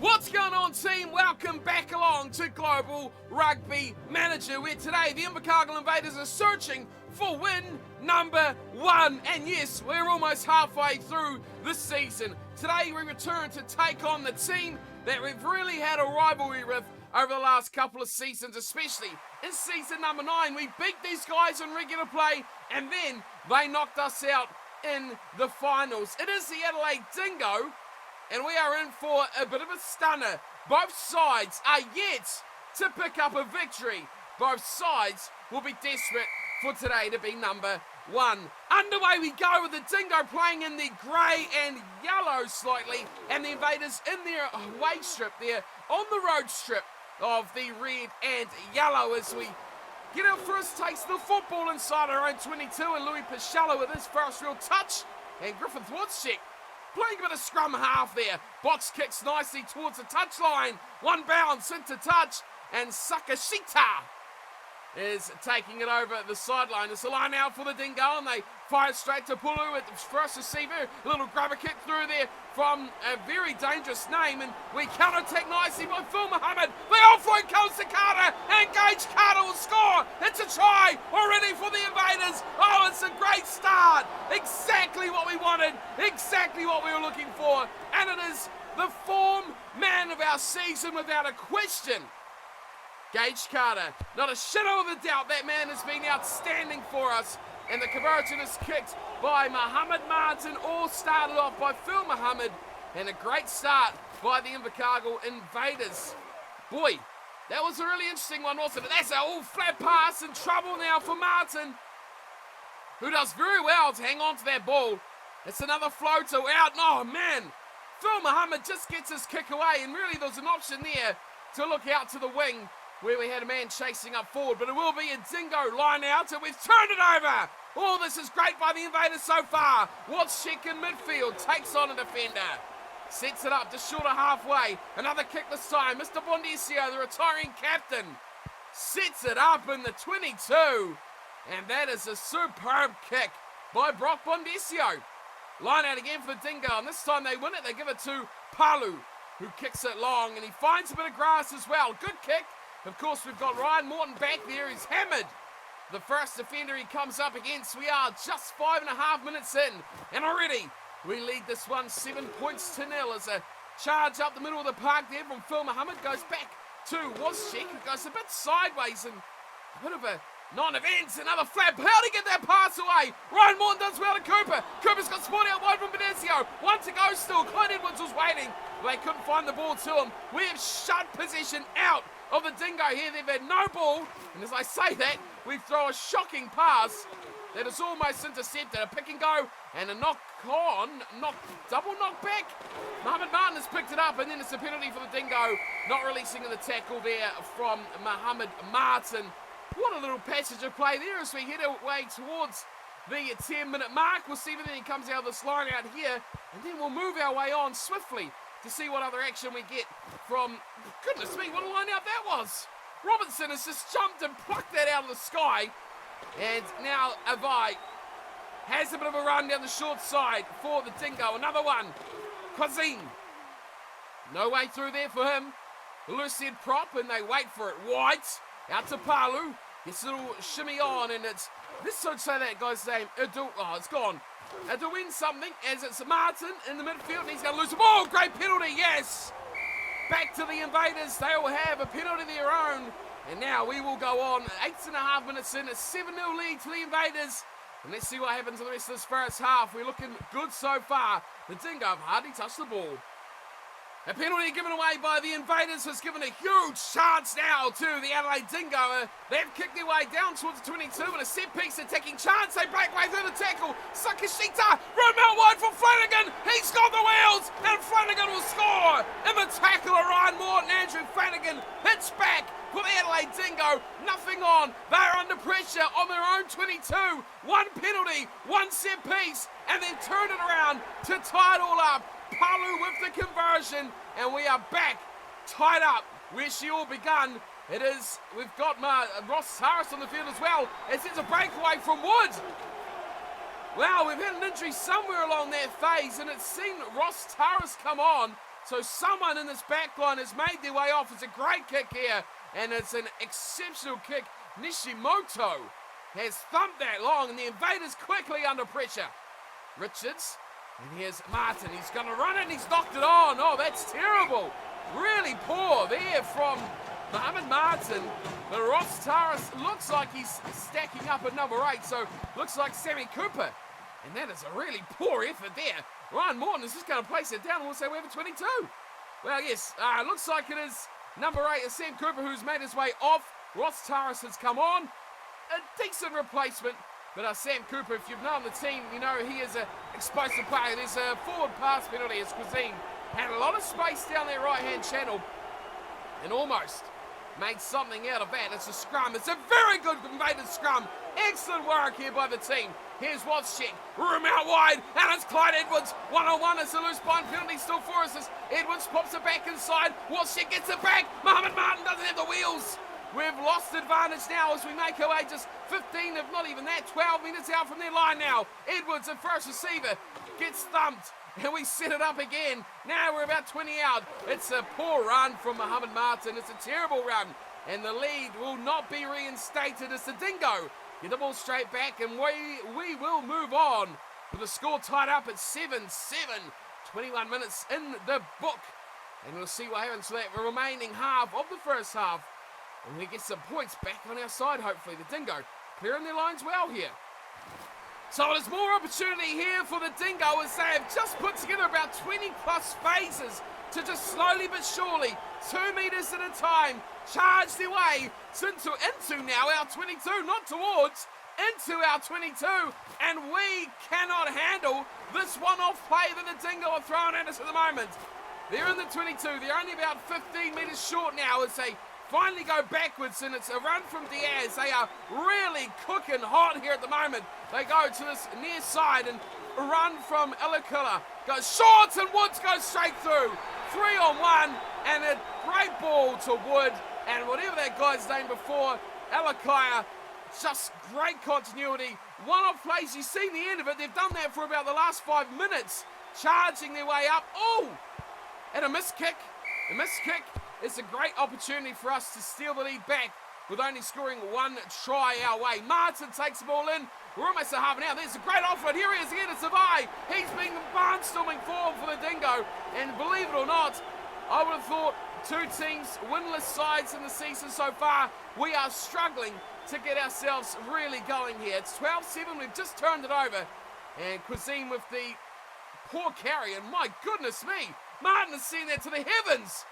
What's going on, team? Welcome back along to Global Rugby Manager, where today the Invercargill Invaders are searching for win number 1. And yes, we're almost halfway through the season. Today we return to take on the team that we've really had a rivalry with over the last couple of seasons, especially in season number 9. We beat these guys in regular play, and then they knocked us out in the finals. It is the Adelaide Dingo, and we are in for a bit of a stunner. Both sides are yet to pick up a victory. Both sides will be desperate for today to be number 1. Underway we go with the Dingo playing in the grey and yellow slightly, and the Invaders in their away strip there on the road strip of the red and yellow as we get our first taste of the football inside our own 22, and Louis Pichello with his first real touch, and Griffith Woodcheck playing a bit of scrum half there. Box kicks nicely towards the touchline. One bounce into touch, and Sakashita is taking it over the sideline. It's a line out for the Dingo, and they fire straight to Pulu at the first receiver. A little grabber kick through there from a very dangerous name, and we counter-attack nicely by Phil Muhammad. The offload comes to Carter, and Gage Carter will score. It's a try already for the Invaders. Oh, it's a great start. Exactly what we wanted, exactly what we were looking for, and it is the form man of our season without a question. Gage Carter, not a shadow of a doubt, that man has been outstanding for us. And the conversion is kicked by Muhammad Martin, all started off by Phil Muhammad, and a great start by the Invercargill Invaders. Boy, that was a really interesting one, wasn't it? That's an all-flat pass, in trouble now for Martin, who does very well to hang on to that ball. It's another floater out. Oh, man. Phil Muhammad just gets his kick away, and really there's an option there to look out to the wing, where we had a man chasing up forward, but it will be a Dingo line out, and we've turned it over. Oh, this is great by the Invaders so far. Woodcheck in midfield, takes on a defender. Sets it up just short of halfway. Another kick this time. Mr. Bondesio, the retiring captain, sets it up in the 22. And that is a superb kick by Brock Bondesio. Line out again for the Dingo, and this time they win it. They give it to Palu, who kicks it long, and he finds a bit of grass as well. Good kick. Of course, we've got Ryan Morton back there. He's hammered the first defender he comes up against. We are just 5.5 minutes in, and already we lead this one 7 points to 0 as a charge up the middle of the park there from Phil Muhammad. Goes back to Woodcheck, who goes a bit sideways and a bit of a non-event. Another flap. How to get that pass away? Ryan Morton does well to Cooper. Cooper's got sport out wide from Benicio. One to go still. Clyde Edwards was waiting. They couldn't find the ball to him. We have shut possession out of the Dingo here. They've had no ball, and as I say that, we throw a shocking pass that is almost intercepted. A pick and go, and a double knock back. Muhammad Martin has picked it up, and then it's a penalty for the Dingo, not releasing in the tackle there from Muhammad Martin. What a little passage of play there as we head away towards the 10-minute mark. We'll see if anything comes out of this line out here, and then we'll move our way on swiftly to see what other action we get from, goodness me, what a line out that was. Robinson has just jumped and plucked that out of the sky. And now Avai has a bit of a run down the short side for the Dingo. Another one. Quazine. No way through there for him. Lucid prop, and they wait for it. White out to Palu. Gets a little shimmy on, and it's, this should say that guy's name. Oh, it's gone. To win something, as it's Martin in the midfield, and he's going to lose the ball. Great penalty, yes! Back to the Invaders. They will have a penalty of their own. And now we will go on. 8.5 minutes in, a 7-0 lead to the Invaders. And let's see what happens in the rest of this first half. We're looking good so far. The Dingo have hardly touched the ball. A penalty given away by the Invaders has given a huge chance now to the Adelaide Dingo. They've kicked their way down towards the 22 and a set-piece attacking chance. They break way through the tackle. Sakashita, run out wide for Flanagan. He's got the wheels, and Flanagan will score. And the tackler, Ryan Morton, Andrew Flanagan, hits back for the Adelaide Dingo. Nothing on. They're under pressure on their own 22. One penalty, one set-piece, and then turn it around to tie it all up. Palu with the conversion, and we are back tied up where she all begun. It is, we've got Ross Harris on the field as well. It's a breakaway from Wood. Wow, we've had an injury somewhere along that phase, and it's seen Ross Harris come on So someone in this back line has made their way off. It's a great kick here, and it's an exceptional kick. Nishimoto has thumped that long, and the Invaders quickly under pressure. Richards, and here's Martin. He's going to run it, and he's knocked it on. Oh, that's terrible. Really poor there from Mohammed Martin. But Ross Taras looks like he's stacking up at number 8, so looks like Sammy Cooper. And that is a really poor effort there. Ryan Morton is just going to place it down, and we'll say we have a 22. Well, yes, looks like it is number 8, Sam Cooper, who's made his way off. Ross Taras has come on. A decent replacement. But Sam Cooper, if you've known the team, you know he is an explosive player. There's a forward pass penalty as Cuisine had a lot of space down their right-hand channel and almost made something out of that. It's a scrum. It's a very good Invaders scrum. Excellent work here by the team. Here's Watschek. Room out wide, and it's Clyde Edwards. One-on-one. It's a loose bind penalty still for us. As Edwards pops it back inside. Watschek gets it back. Mohammed Martin doesn't have the wheels. We've lost advantage now as we make our way just 15, if not even that, 12 metres out from their line now. Edwards, the first receiver, gets thumped, and we set it up again. Now we're about 20 out. It's a poor run from Mohammed Martin. It's a terrible run, and the lead will not be reinstated as the Dingo get the ball straight back, and we will move on with the score tied up at 7-7. 21 minutes in the book, and we'll see what happens for that remaining half of the first half. And we get some points back on our side, hopefully. The Dingo clearing their lines well here. So there's more opportunity here for the Dingo as they have just put together about 20 plus phases to just slowly but surely, 2 metres at a time, charge their way into now our 22, not towards, into our 22. And we cannot handle this one-off play that the Dingo are throwing at us at the moment. They're in the 22. They're only about 15 metres short now as they finally go backwards, and it's a run from Diaz. They are really cooking hot here at the moment. They go to this near side and a run from Elikula. Goes short, and Woods goes straight through. 3-on-1, and a great ball to Wood. And whatever that guy's name before, Elikaya, just great continuity. One-off plays, you've seen the end of it. They've done that for about the last 5 minutes, charging their way up. Oh, and a missed kick. A missed kick. It's a great opportunity for us to steal the lead back with only scoring 1 try our way. Martin takes the ball in. We're almost at half an hour. There's a great offer. Here he is again. It's Savai. He's been barnstorming forward for the Dingo. And believe it or not, I would have thought 2 teams, winless sides in the season so far. We are struggling to get ourselves really going here. It's 12-7. We've just turned it over. And Cuisine with the poor carry. And my goodness me, Martin has seen that to the heavens.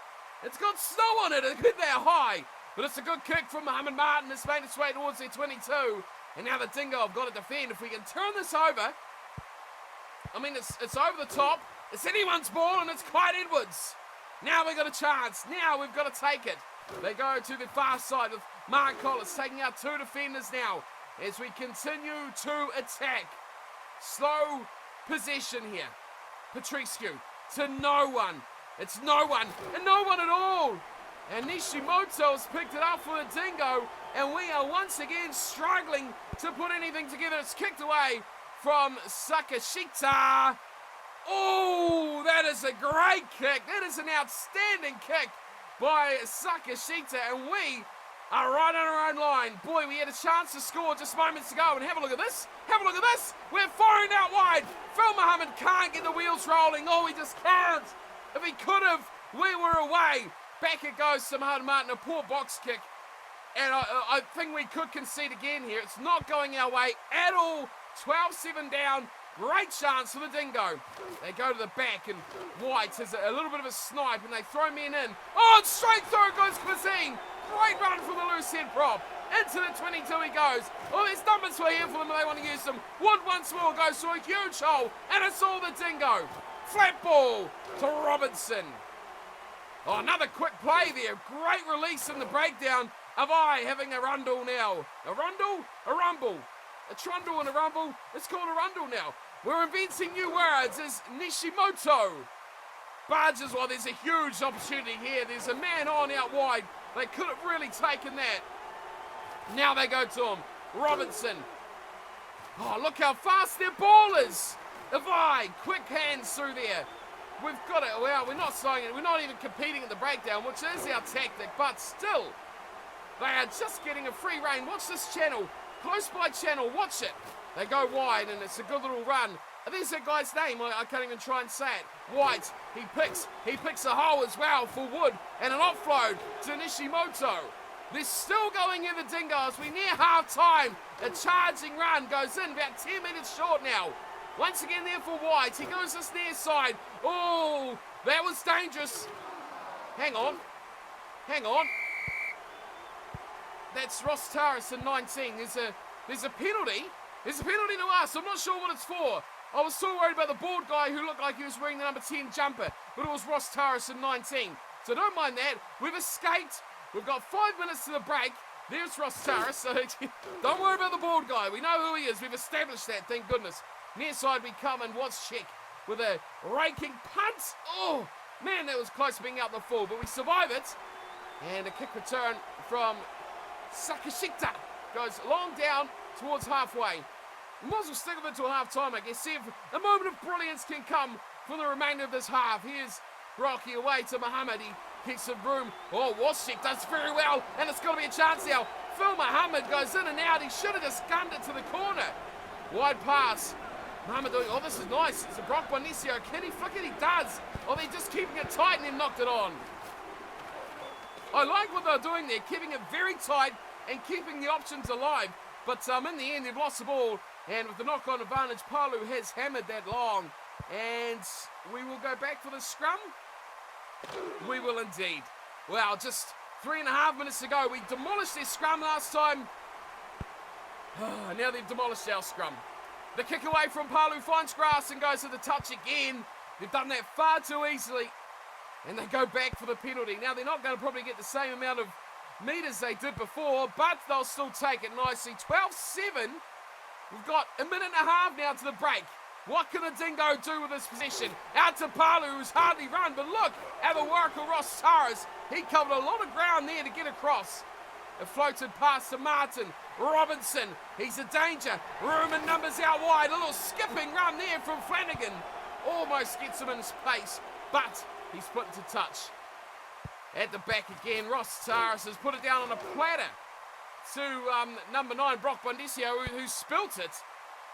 It's got snow on it, it's been there high. But it's a good kick from Mohammed Martin. It's made its way towards their 22. And now the Dingo have got to defend. If we can turn this over, I mean, it's over the top. It's anyone's ball, and it's Clyde Edwards. Now we've got a chance. Now we've got to take it. They go to the far side with Mark Collis taking out 2 defenders now as we continue to attack. Slow possession here. Patriciu to no one. It's no one, and no one at all. And Nishimoto has picked it up for the Dingo, and we are once again struggling to put anything together. It's kicked away from Sakashita. Oh, that is a great kick. That is an outstanding kick by Sakashita, and we are right on our own line. Boy, we had a chance to score just moments ago, and have a look at this. Have a look at this. We're firing out wide. Phil Muhammad can't get the wheels rolling. Oh, he just can't. If he could have, we were away. Back it goes to Mohammed Martin, a poor box kick. And I think we could concede again here. It's not going our way at all. 12-7 down. Great chance for the Dingo. They go to the back, and White has a little bit of a snipe, and they throw men in. Oh, and straight through goes Cuisine. Great run from the loose head prop. Into the 22 he goes. Oh, there's numbers for here for them if they want to use them. Wood once more goes through a huge hole, and it's all the Dingo. Flat ball to Robinson. Oh, another quick play there. Great release in the breakdown. Avai having a rundle now. A rundle? A rumble. A trundle and a rumble. It's called a rundle now. We're inventing new words as Nishimoto barges. Well, there's a huge opportunity here. There's a man on out wide. They could have really taken that. Now they go to him. Robinson. Oh, look how fast their ball is. Avai, quick hands through there. We've got it. Well, we're not slowing it. We're not even competing at the breakdown, which is our tactic. But still, they are just getting a free rein. Watch this channel. Close by channel. Watch it. They go wide, and it's a good little run. There's that guy's name. I can't even try and say it. White. He picks a hole as well for Wood, and an offload to Nishimoto. They're still going in the Dingoes. We're near half-time. A charging run goes in, about 10 minutes short now. Once again there for White. He goes this near side. Oh, that was dangerous. Hang on. That's Ross Tarrison, 19. There's a penalty. There's a penalty to us. I'm not sure what it's for. I was so worried about the board guy who looked like he was wearing the number 10 jumper, but it was Ross Tarrison, 19. So don't mind that. We've escaped. We've got 5 minutes to the break. There's Ross Tarrison. So don't worry about the board guy. We know who he is. We've established that, thank goodness. Near side we come, and watch Chick with a raking punt. Oh, man, that was close to being out the full, but we survive it. And a kick return from Sakashita goes long down towards halfway. We might as well stick with it till half-time, I guess. See if a moment of brilliance can come for the remainder of this half. Here's Rocky away to Muhammad. He kicks some room. Oh, Washik does very well, and it's got to be a chance now. Phil Muhammad goes in and out. He should have just gunned it to the corner. Wide pass. Muhammad doing, oh, this is nice. It's a Brock Bonicio. Can he flick it? He does. Oh, they're just keeping it tight, and he knocked it on. I like what they're doing there, keeping it very tight and keeping the options alive. But in the end, they've lost the ball. And with the knock-on advantage, Palu has hammered that long. And we will go back for the scrum. We will indeed. Well, just 3.5 minutes to go. We demolished their scrum last time. Now they've demolished our scrum. The kick away from Palu finds grass and goes to the touch again. They've done that far too easily. And they go back for the penalty. Now, they're not going to probably get the same amount of metres they did before, but they'll still take it nicely. 12-7. We've got a minute and a half now to the break. What can a Dingo do with this position? Out to Palu, who's hardly run, but look at the work of Ross Taras. He covered a lot of ground there to get across. It floated past to Martin. Robinson, he's a danger. Room and numbers out wide. A little skipping run there from Flanagan. Almost gets him in his pace, but he's put into touch. At the back again, Ross Taras has put it down on a platter to number 9, Brock Bondisio, who spilt it.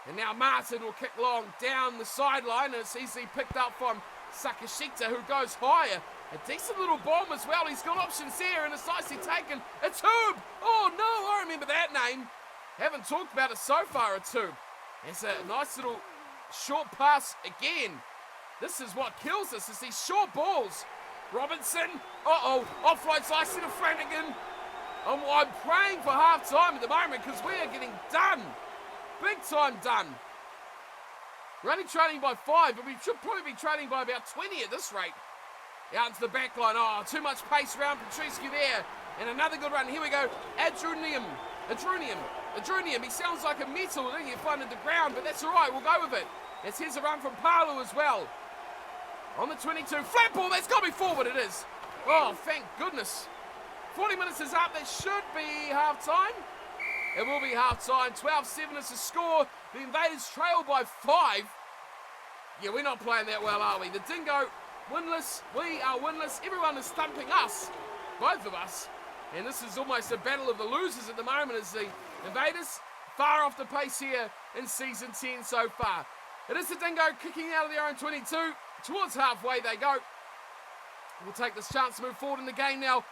And now Martin will kick long down the sideline, and it's easily picked up from Sakashita, who goes higher. A decent little bomb as well. He's got options here, and it's nicely taken. A tube! Oh no, I remember that name. Haven't talked about it so far, a tube. It's a nice little short pass again. This is what kills us, is these short balls. Robinson, offload slicing to Flanagan. I'm praying for half-time at the moment because we are getting done. Big time done. We're only trailing by 5, but we should probably be trailing by about 20 at this rate. Out into the back line. Oh, too much pace around Petruski there. And another good run. Here we go. Adrunium. He sounds like a metal that you find in the ground, but that's all right. We'll go with it. Here's a run from Palu as well. On the 22. Flat ball. That's got to be forward. It is. Oh, thank goodness. 40 minutes is up. That should be half-time. It will be half-time. 12-7 is the score. The Invaders trail by 5. Yeah, we're not playing that well, are we? The Dingo, winless. We are winless. Everyone is stumping us. Both of us. And this is almost a battle of the losers at the moment as the Invaders far off the pace here in Season 10 so far. It is the Dingo kicking out of their own 22. Towards halfway they go. We'll take this chance to move forward in the game now.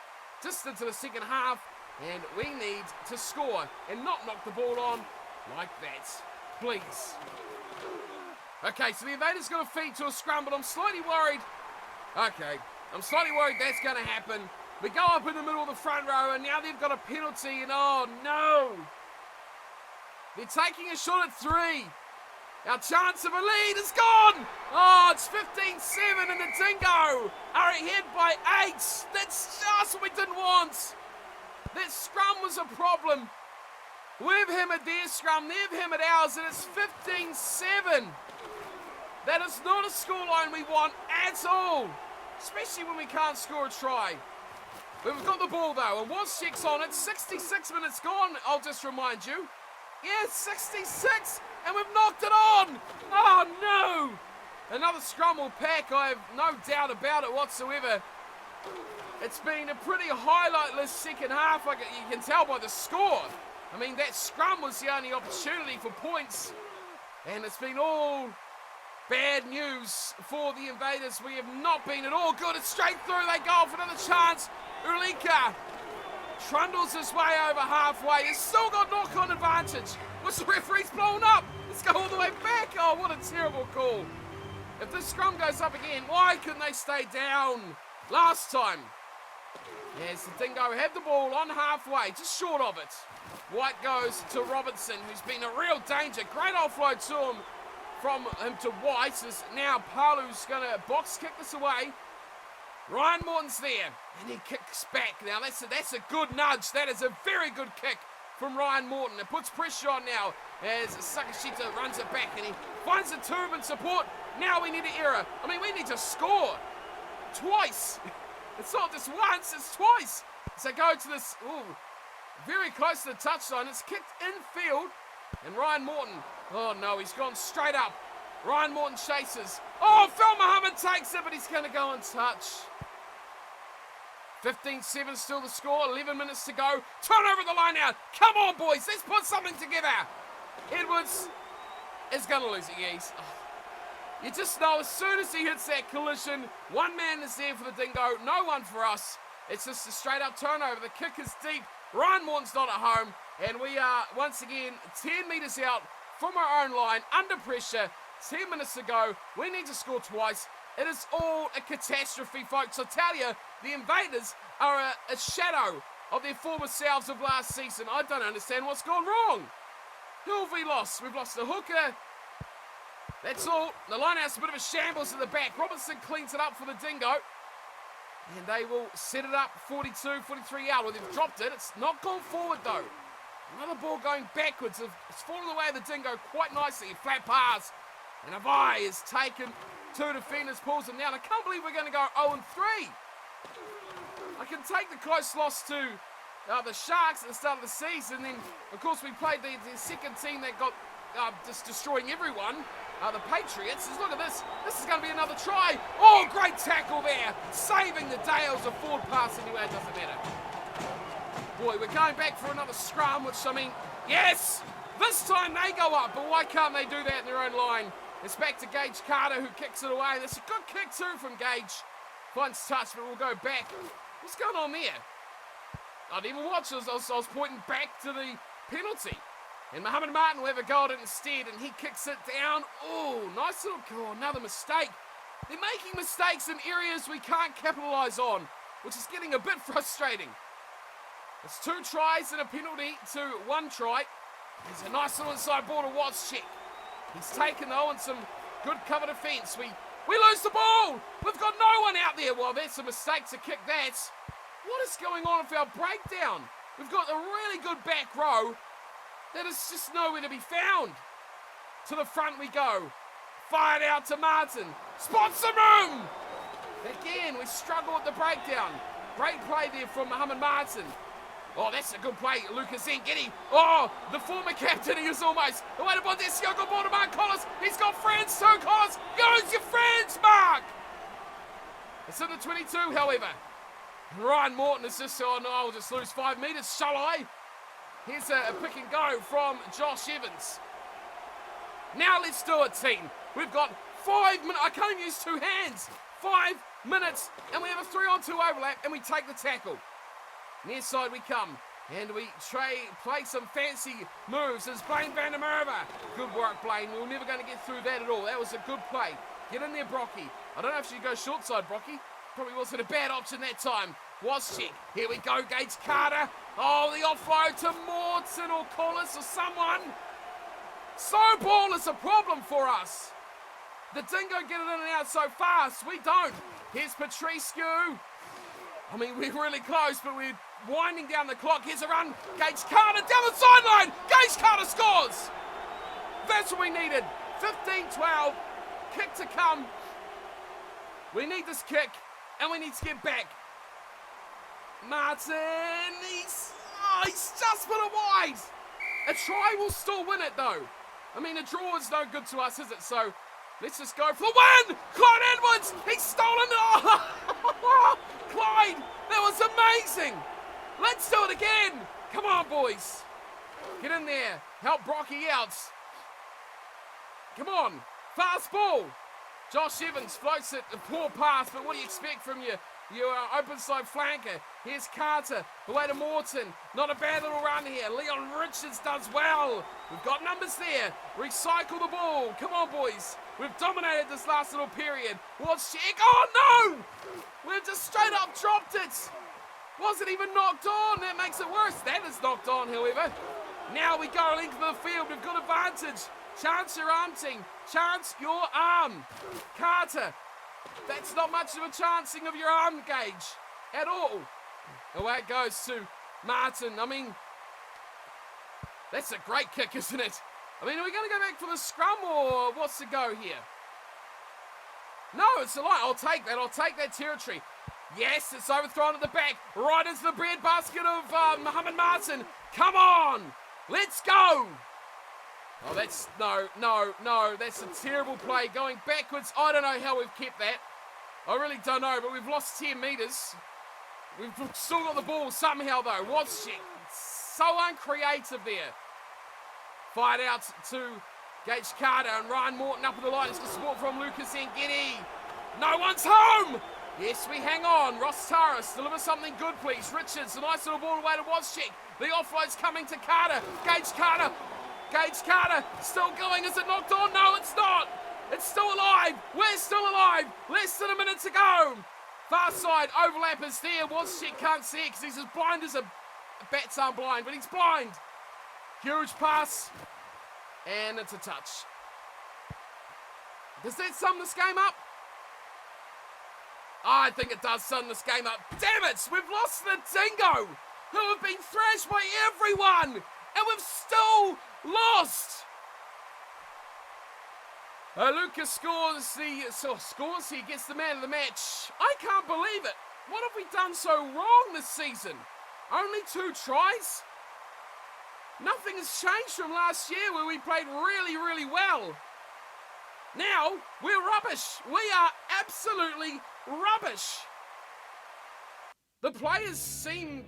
Just into the second half. And we need to score and not knock the ball on like that. Please. Okay, so the Invaders going to feed to a scrum, but I'm slightly worried. Okay, I'm slightly worried that's going to happen. We go up in the middle of the front row, and now they've got a penalty, and oh no! They're taking a shot at 3. Our chance of a lead is gone! Oh, it's 15-7, and the Dingo are ahead by 8. That's just what we didn't want. That scrum was a problem. We've hammered their scrum, they've hammered ours, and it's 15-7. That is not a scoreline we want at all, especially when we can't score a try. But we've got the ball though, and Wozciak's on it. 66 minutes gone, I'll just remind you. Yeah, 66, and we've knocked it on. Oh no! Another scrum will pack, I have no doubt about it whatsoever. It's been a pretty highlightless second half, you can tell by the score. I mean, that scrum was the only opportunity for points, and it's been all bad news for the Invaders. We have not been at all good. It's straight through, they go for another chance. Ulika trundles his way over halfway. He's still got knock-on advantage. What's the referee's blown up? Let's go all the way back. Oh, what a terrible call. If this scrum goes up again, why couldn't they stay down last time? As the Dingo have the ball on halfway, just short of it. White goes to Robertson, who's been a real danger. Great offload to him, from him to White. As now Palu's going to box kick this away. Ryan Morton's there, and he kicks back. Now that's a good nudge. That is a very good kick from Ryan Morton. It puts pressure on now as Sakashita runs it back, and he finds the turban support. Now we need an error. I mean, we need to score twice. It's not just once, it's twice. So go to this, very close to the touchline. It's kicked infield, and Ryan Morton, oh no, he's gone straight up. Ryan Morton chases. Oh, Phil Muhammad takes it, but he's going to go untouched. 15-7 still the score, 11 minutes to go. Turn over the line out. Come on, boys, let's put something together. Edwards is going to lose it, yes. You just know as soon as he hits that collision, one man is there for the Dingo, no one for us. It's just a straight up turnover. The kick is deep. Ryan Morton's not at home, and we are once again 10 metres out from our own line, under pressure. 10 minutes to go. We need to score twice. It is all a catastrophe, folks. I tell you, the Invaders are a shadow of their former selves of last season. I don't understand what's gone wrong. Who have we lost? We've lost the hooker. That's all. The lineout's a bit of a shambles at the back. Robertson cleans it up for the Dingo. And they will set it up 42, 43 out. Well, they've dropped it. It's not gone forward, though. Another ball going backwards. It's fallen away the Dingo quite nicely. Flat pass. And Avai is taken. Two defenders, pulls them down. I can't believe we're going to go 0-3. I can take the close loss to the Sharks at the start of the season. Then, of course, we played the second team that got just destroying everyone. The Patriots. Look at this. This is going to be another try. Oh, great tackle there. Saving the day. It was a forward pass anyway. It doesn't matter. Boy, we're going back for another scrum, which, I mean, yes! This time they go up, but why can't they do that in their own line? It's back to Gage Carter, who kicks it away. That's a good kick, too, from Gage. Finds touch, but we'll go back. What's going on there? I didn't even watch. I was pointing back to the penalty. And Muhammad Martin will have a go at it instead, and he kicks it down. Oh, nice little goal. Another mistake. They're making mistakes in areas we can't capitalise on, which is getting a bit frustrating. It's 2 tries and a penalty to 1 try. There's a nice little inside ball to Wozczyk. He's taken, though, and some good cover defence. We lose the ball. We've got no one out there. Well, that's a mistake to kick that. What is going on with our breakdown? We've got a really good back row that is just nowhere to be found. To the front we go. Fired out to Martin. Spots the room! Again, we struggle with the breakdown. Great play there from Muhammad Martin. Oh, that's a good play, Lucas Zengedi. Oh, the former captain, he was almost. The way to Bondesio got ball to Mark Collins. He's got friends too, Collins. Use your friends, Mark! It's in the 22, however. Ryan Morton is just, oh no, I'll just lose 5 metres, shall I? Here's a pick and go from Josh Evans. Now let's do it, team. We've got 5 minutes. I can't even use 2 hands. 5 minutes, and we have a 3-on-2 overlap, and we take the tackle. Near side we come, and we play some fancy moves as Blaine van der Merwe. Good work, Blaine. We were never going to get through that at all. That was a good play. Get in there, Brocky. I don't know if you go short side, Brocky. Probably wasn't a bad option that time. Wozczyk. Here we go, Gage Carter. Oh, the offload to Morton or Collis or someone. Slow ball is a problem for us. The Dingo get it in and out so fast. We don't. Here's Patricio. I mean, we're really close, but we're winding down the clock. Here's a run. Gage Carter down the sideline. Gage Carter scores. That's what we needed. 15-12. Kick to come. We need this kick, and we need to get back. Martin, he's just put it wide. A try will still win it, though. I mean, a draw is no good to us, is it? So Let's just go for the win! Clyde Edwards! He's stolen it! Oh, Clyde! That was amazing! Let's do it again! Come on, boys! Get in there. Help Brocky out. Come on. Fast ball. Josh Evans floats it. A poor pass, but what do you expect from your open side flanker? Here's Carter. Away to Morton. Not a bad little run here. Leon Richards does well. We've got numbers there. Recycle the ball. Come on, boys. We've dominated this last little period. What's check? Oh, no! We've just straight up dropped it. Wasn't even knocked on. That makes it worse. That is knocked on, however. Now we go length of the field. We've got advantage. Chance your arm team. Chance your arm. Carter. That's not much of a chancing of your arm gauge at all. Away it goes to Martin. I mean, that's a great kick, isn't it? I mean, are we going to go back for the scrum or what's the go here? No, it's a lie. I'll take that. I'll take that territory. Yes, it's overthrown at the back. Right into the breadbasket of Muhammad Martin. Come on. Let's go. Oh, that's, no. That's a terrible play. Going backwards. I don't know how we've kept that. I really don't know, but we've lost 10 metres. We've still got the ball somehow, though. What's she? So uncreative there. Fired out to Gage Carter and Ryan Morton up at the line. It's the support from Lucas Ngedi. No one's home. Yes, we hang on. Ross Taras, deliver something good, please. Richards, a nice little ball away to Wozczyk. The offload's coming to Carter. Gage Carter, still going. Is it knocked on? No, it's not. It's still alive. We're still alive. Less than a minute to go. Far side overlap is there. Wozczyk can't see it because he's as blind as a bats aren't blind, but he's blind. Huge pass. And it's a touch. Does that sum this game up? I think it does sum this game up. Damn it! We've lost the Dingo, who have been thrashed by everyone, and we've still lost. Lucas scores. He gets the man of the match. I can't believe it. What have we done so wrong this season? Only 2 tries? Nothing has changed from last year where we played really, really well. Now, we're rubbish. We are absolutely rubbish. The players seem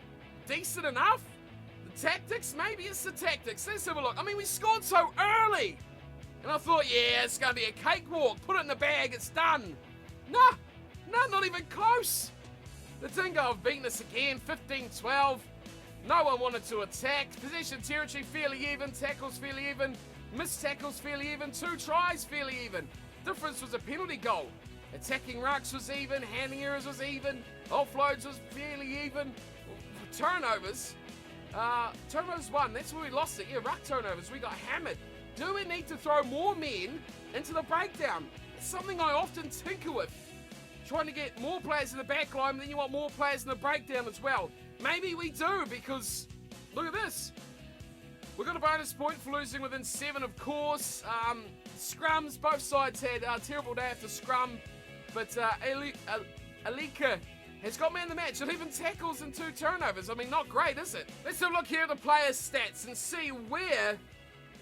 decent enough. The tactics, maybe it's the tactics. Let's have a look. I mean, we scored so early. And I thought, yeah, it's going to be a cakewalk. Put it in the bag, it's done. Nah, not even close. The Dingo have beaten us again, 15-12. No one wanted to attack. Possession territory fairly even. Tackles fairly even. Missed tackles fairly even. 2 tries fairly even. Difference was a penalty goal. Attacking rucks was even. Handling errors was even. Offloads was fairly even. Turnovers. Turnovers 1. That's where we lost it. Yeah, ruck turnovers. We got hammered. Do we need to throw more men into the breakdown? It's something I often tinker with. Trying to get more players in the back line, then you want more players in the breakdown as well. Maybe we do, because look at this. We got a bonus point for losing within 7, of course. Scrums, both sides had a terrible day after scrum, but Alika has got man of the match, 11 tackles and 2 turnovers. I mean, not great, is it? Let's have a look here at the players' stats and see where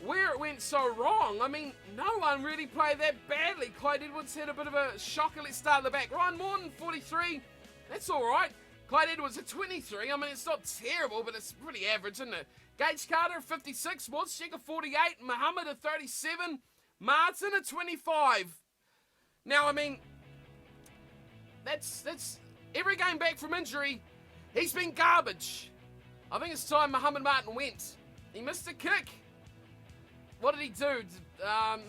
it went so wrong. I mean, no one really played that badly. Clyde Edwards had a bit of a shocker. Let's start at the back. Ryan Morton, 43. That's all right. Clyde Edwards at 23. I mean, it's not terrible, but it's pretty average, isn't it? Gage Carter, 56. Wozczyk, 48. Muhammad, 37. Martin, 25. Now, I mean, that's every game back from injury, he's been garbage. I think it's time Muhammad Martin went. He missed a kick. What did he do?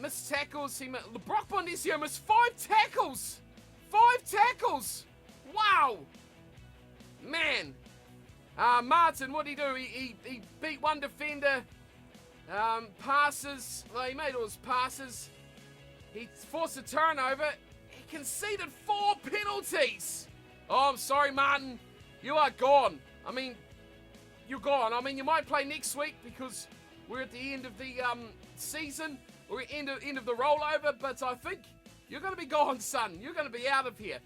Missed tackles. Brock Bondesio missed 5 tackles. 5 tackles. Wow. Man. Martin, what did he do? He beat one defender. Passes. Well, he made all his passes. He forced a turnover. He conceded 4 penalties. Oh, I'm sorry, Martin. You are gone. I mean, you're gone. I mean, you might play next week because we're at the end of the season. We're at the end of the rollover, but I think you're going to be gone, son. You're going to be out of here.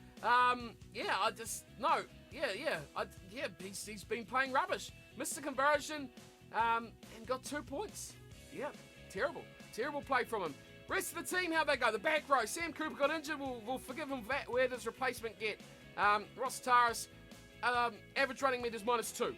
He's been playing rubbish. Missed the conversion and got 2 points. Yeah, terrible play from him. Rest of the team, how they go? The back row. Sam Cooper got injured. We'll forgive him for that. Where does replacement get? Ross Taras, average running meters -2.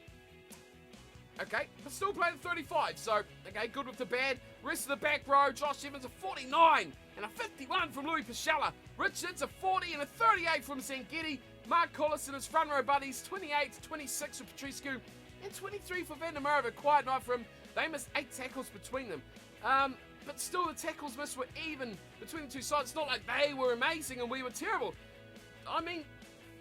Okay, but still played at 35, so, okay, good with the bad. Rest of the back row, Josh Evans a 49 and a 51 from Louis Pichella. Richards a 40 and a 38 from Zangetti. Mark Collis and his front row buddies, 28 to 26 for Petrescu and 23 for Van der Merwe. A quiet night for him. They missed 8 tackles between them. But still the tackles missed were even between the two sides. It's not like they were amazing and we were terrible. I mean,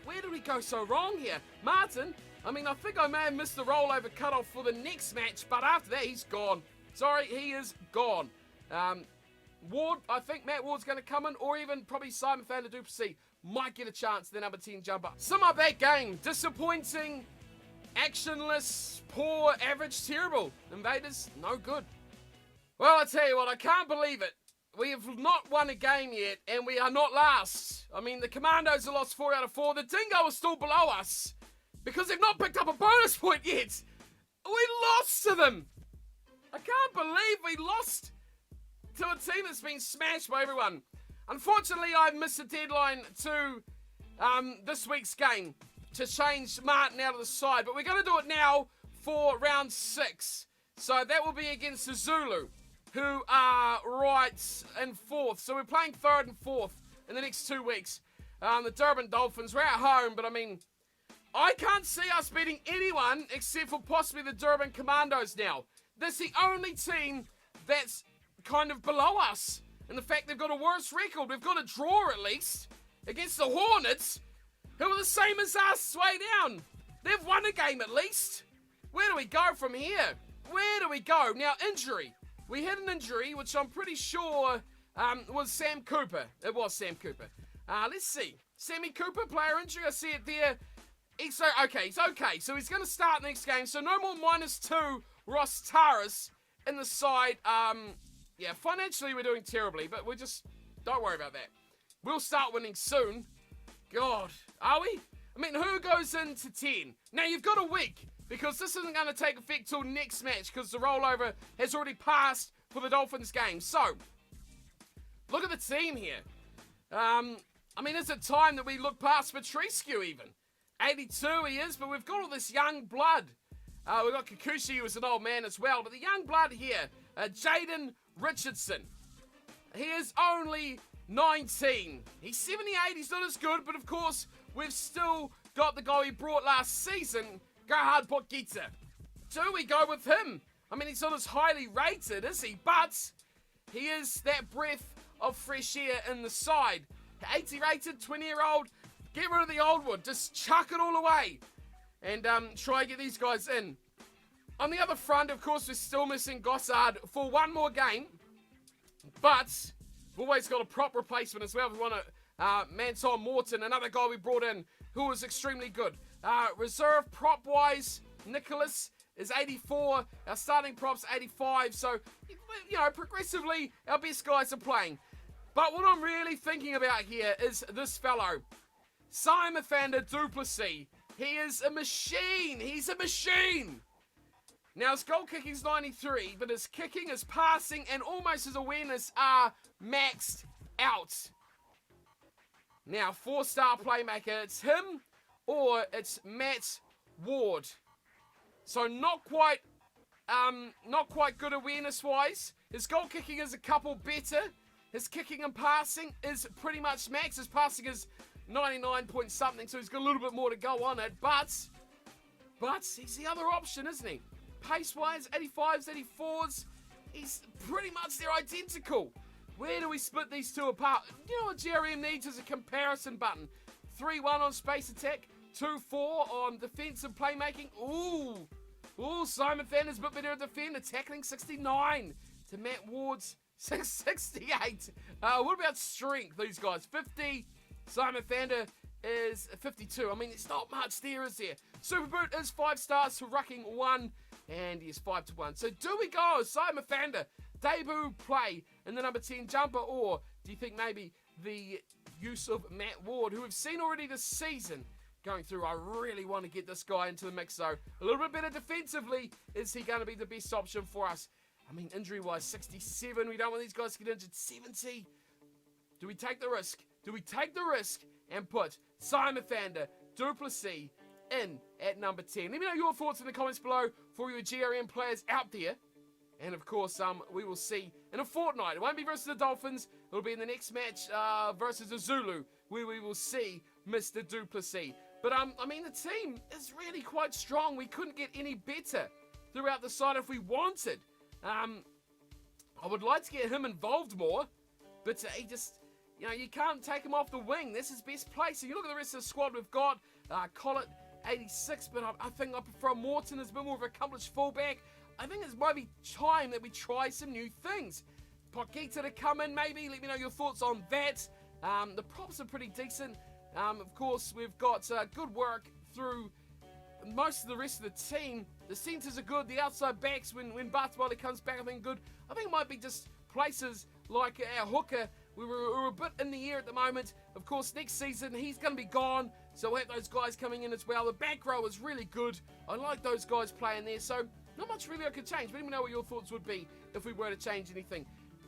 where did we go so wrong here? Martin, I think I may have missed the rollover cutoff for the next match, but after that, he's gone. Sorry, he is gone. Ward, I think Matt Ward's going to come in, or even probably Simon van der Duplessis might get a chance, the number 10 jumper. Sum up that game. Disappointing, actionless, poor, average, terrible. Invaders, no good. Well, I tell you what, I can't believe it. We have not won a game yet, and we are not last. The Commandos have lost 4 out of 4. The Dingo is still below us because they've not picked up a bonus point yet. We lost to them. I can't believe we lost to a team that's been smashed by everyone. Unfortunately, I missed the deadline to this week's game to change Martin out of the side, but we're going to do it now for round 6. So that will be against the Zulu, who are right in 4th. So we're playing 3rd and 4th in the next 2 weeks. The Durban Dolphins, we're at home, but I can't see us beating anyone except for possibly the Durban Commandos now. That's the only team that's kind of below us. And the fact they've got a worse record. We've got a draw at least against the Hornets, who are the same as us, way down. They've won a game at least. Where do we go from here? Where do we go? Now, injury. We had an injury, which I'm pretty sure was Sam Cooper. It was Sam Cooper. Let's see. Sammy Cooper, player injury. I see it there. He's okay. So he's going to start next game. So no more -2 Ross Taras in the side. Yeah, financially we're doing terribly, but don't worry about that. We'll start winning soon. God, are we? Who goes into 10? Now, you've got a week, because this isn't going to take effect till next match, because the rollover has already passed for the Dolphins game. So, look at the team here. Is it time that we look past Petrescu even? 82 he is, but we've got all this young blood. We've got Kikuchi, who is an old man as well, but the young blood here, Jaden Richardson. He is only 19. He's 78, he's not as good, but of course, we've still got the guy we brought last season, Gerhard Potgieter. Do we go with him? He's not as highly rated, is he? But he is that breath of fresh air in the side. 80 rated, 20-year-old. Get rid of the old wood. Just chuck it all away. And try and get these guys in. On the other front, of course, we're still missing Gossard for one more game. But we've always got a prop replacement as well. We want Manton Morton, another guy we brought in who was extremely good. Reserve prop-wise, Nicholas is 84. Our starting prop's 85. So, progressively, our best guys are playing. But what I'm really thinking about here is this fellow, Simon van der Duplessis. He is a machine. He's a machine. Now, his goal kicking's 93, but his kicking, his passing, and almost his awareness are maxed out. Now, 4-star playmaker, it's him or it's Matt Ward. So not quite good awareness-wise. His goal kicking is a couple better. His kicking and passing is pretty much max. His passing is 99 point something, so he's got a little bit more to go on it. But he's the other option, isn't he? Pace-wise, 85s, 84s, he's pretty much they're identical. Where do we split these two apart? You know what GRM needs is a comparison button. 3-1 on space attack, 2-4 on defensive playmaking. Ooh, Simon van is a bit better at defend, tackling 69 to Matt Ward's 68. What about strength, these guys? 50. Simon van der is 52. It's not much there, is there? Superboot is 5 stars to Rucking 1, and he is 5-1. So do we go Simon van der, debut play in the number 10 jumper, or do you think maybe the use of Matt Ward, who we've seen already this season, going through? I really want to get this guy into the mix, though. A little bit better defensively. Is he going to be the best option for us? I mean, injury-wise, 67. We don't want these guys to get injured. 70. Do we take the risk? Do we take the risk and put Simon Thander, du Plessis in at number 10? Let me know your thoughts in the comments below for your GRM players out there. And of course, we will see in a fortnight. It won't be versus the Dolphins. It'll be in the next match versus the Zulu, where we will see Mr. du Plessis. But I mean, the team is really quite strong. We couldn't get any better throughout the side if we wanted. I would like to get him involved more, but he just, you can't take him off the wing. That's his best place. So you look at the rest of the squad we've got. Collett, 86, but I think I prefer Morton as a bit more of an accomplished fullback. I think it might be time that we try some new things. Pokita to come in, maybe. Let me know your thoughts on that. The props are pretty decent. Of course, we've got good work through most of the rest of the team. The centres are good. The outside backs, when Bartwali comes back, I think good. I think it might be just places like our hooker. We're a bit in the air at the moment. Of course, next season, he's going to be gone. So we'll have those guys coming in as well. The back row is really good. I like those guys playing there. So not much really I could change. But let me know what your thoughts would be if we were to change anything.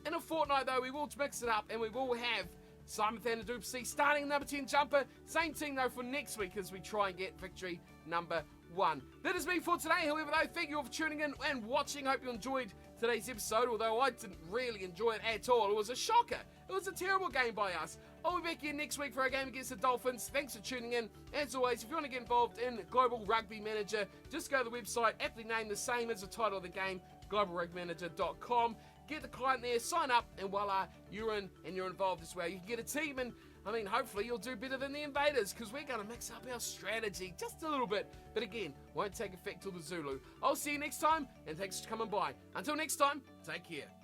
In a fortnight, though, we will mix it up. And we will have Simon Thander du Plessis starting number 10 jumper. Same team, though, for next week as we try and get victory number 1. That is me for today. However, though, thank you all for tuning in and watching. Hope you enjoyed today's episode, although I didn't really enjoy it at all. It was a shocker. It was a terrible game by us. I'll be back here next week for our game against the Dolphins. Thanks for tuning in. As always, if you want to get involved in Global Rugby Manager, just go to the website, aptly named the same as the title of the game, globalrugbymanager.com. Get the client there, sign up, and voila, you're in and you're involved as well. You can get a team, and I mean, hopefully you'll do better than the Invaders, because we're going to mix up our strategy just a little bit. But again, won't take effect till the Zulu. I'll see you next time, and thanks for coming by. Until next time, take care.